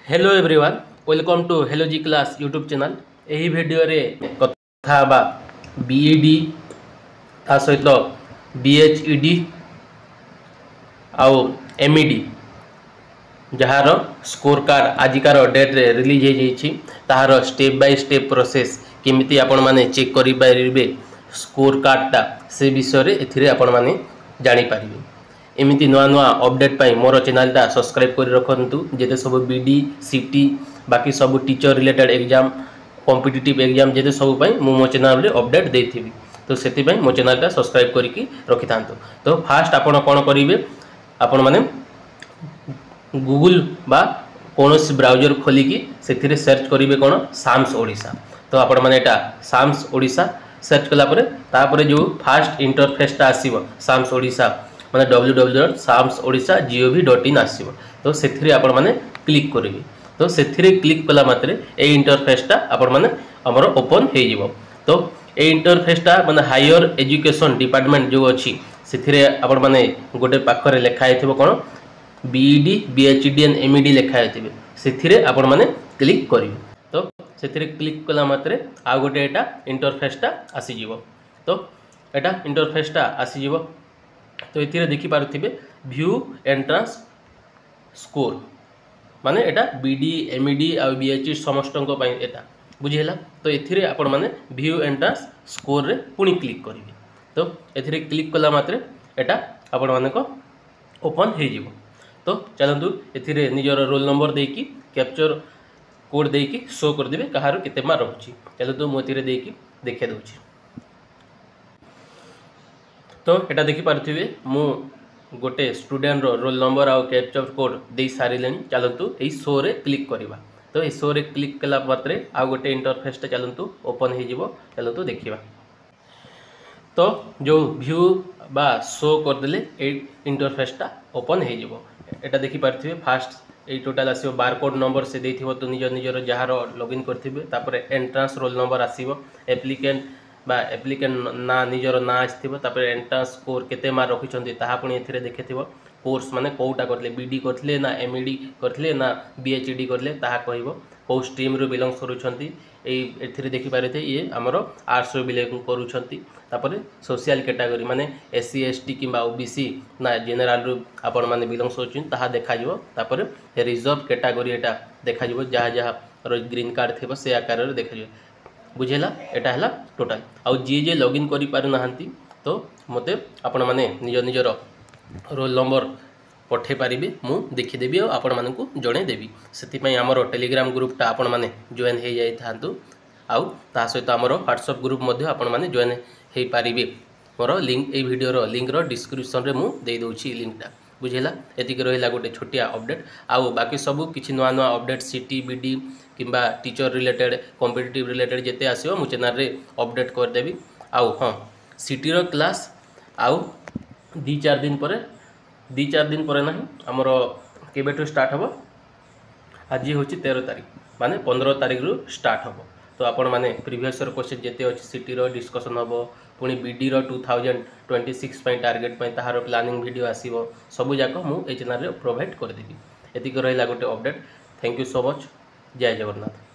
Hello everyone welcome to hello G class YouTube channel. यही video रे कथा बा बीईडी ता सहित बीएचईडी आउ एमईडी जार स्कोर कार्ड आजिकार डेट रे रिलीज हो जाइए तार स्टेप बाय स्टेप प्रोसेस केमिति आपण माने चेक करि पारिबे स्कोर कार्डटा से विषय रे एथिरे आपण माने जानि पारिबे। एमती नुआ नुआ अपडेट पाई मोर चैनलटा सब्सक्राइब कर रखु जेते सब बीडी सीटी बाकी सब teacher related exam competitive exam जेते सब पाई मो चैनल रे अपडेट देथि तो से मो चैनलटा सब्सक्राइब करके रखि था। तो फास्ट आपण कौन करेंगे आपण माने गूगल बा कौन ब्राउजर खोलिकी से सर्च करेंगे कौन साम्स ओडिशा। तो आपण माने एटा साम्स ओडिशा सर्च कलापर तापर जो फास्ट इंटरफेसटा आसीबो साम्स ओडिशा माने www.samsodisha.gov.in आसीबो। तो सेथिरे आपण माने क्लिक करेंगे। तो सेथिरे क्लिक कला मात्रे ए इंटरफेसटा आपण माने हमर ओपन हो जिवो। तो ए इंटरफेसटा माने हायर एजुकेशन डिपार्टमेंट जो अछि सेथिरे आपण माने गोटे पाखरे लेखा आइथिबो कोन बीईडी बीएचईडी एंड एमईडी लेखा आइथिबे सेथिरे आपण माने क्लिक करिवे। तो सेथिरे क्लिक कला मात्रे आ गोटे एटा इंटरफेसटा आसी जिवो। तो एटा इंटरफेसटा आसी जिवो। तो ये देखिपे व्यू एंट्रांस स्कोर माने एटा बीडी एमईडी आ बीएचई समस्त एटा बुझीला। तो ये आपण माने व्यू एंट्रांस स्कोर रे पुणी क्लिक करेंगे। तो ये क्लिक कला मात्रे एटा आपण माने को ओपन हो जिवो। तो चलतु ये निजर रोल नंबर देकी कैप्चर कोड देकी शो कर देबे कहार केते मार्क रहउची। चलतु मो एथिरे देकी देखा दउची। तो एटा देखि पारथिबे मु गोटे स्टूडेंट रो रोल नंबर आउ कैप्चर कोड दे सारिलेनी। चलतु एई शो रे क्लिक करिबा। तो एई शो रे क्लिक कला मात्रे आ गोटे इंटरफेसटा चलतु ओपन हो जिवो। चलतु देखिबा। तो जो व्यू बा शो कर देले ए इंटरफेसटा ओपन हो जिवो। एटा देखि पारथिबे फास्ट ए टोटल आसीबो बारकोड नंबर से देथिबो तो निजर निजर जहार लॉगिन करथिबे तापर एंट्रांस रोल नंबर आसीबो एप्लिकेंट बा एप्लिकेंट ना निजर ना आसथिबो तापर एंट्रांस स्कोर केते मार्क रखिसंती ताहा पुणी एथिरे देखिथिबो कोर्स माने कोउटा करले बीडी करथले ना एमईडी करथले ना बीएचईडी करले ताहा कहइबो को स्ट्रीम रो बिलोंग करूछंती एथिरे देखि पारेथे ये हमर आर्ट्स रो बिलोंग करूछंती। तापर सोशल कैटेगरी माने एससी एसटी किबा ओबीसी ना जनरल रो आपण माने बिलोंग करूछन ताहा देखा जिवो। तापर रिजर्व कैटेगरी एटा देखा जिवो जहा जहा रो ग्रीन कार्ड थेबो से आकार रे देखा जिवो। बुझेला एटा हला टोटल आउ जे लॉगिन करि पारु नाहंती तो मते आपण माने निज निजर रोल नंबर पठे पारिबे मु देखि देबी आ आपण मानकु जणे देबी। सेति पई हमर टेलीग्राम ग्रुपटा आपण माने जॉइन हे जाई थांतु आउ ता सहित हमर व्हाट्सएप ग्रुप मध्ये आपण माने जॉइन हे पारिबे। मोर लिंक ए वीडियो रो लिंक रो डिस्क्रिप्शन रे मु दे दोछि लिंकटा। बुझेला एतिक रहिला गोटे छोटिया अपडेट आउ बाकी सब किछि नुआ नुआ अपडेट सीटी बीडी किंबा टीचर रिलेटेड कॉम्पिटिटिव रिलेटेड जेते आसीबो मु चैनल रे अपडेट कर देबी। आउ हां सीटी रो क्लास आउ 2-4 दिन पर नहीं हमर केबेटू स्टार्ट हबो आज होची 13 तारीख माने 15 तारीख रु स्टार्ट हबो। तो आपण माने प्रीवियस ईयर क्वेश्चन जेते अछि सीटी रो डिस्कशन हबो पुणी बीडी रो 2026 पई टारगेट पई ताहार प्लानिंग वीडियो आसीबो सब जाक मु ए चैनल रे प्रोवाइड कर देबी। एतिक रहिला गोटे update. Thank you so much. जय जगन्नाथ।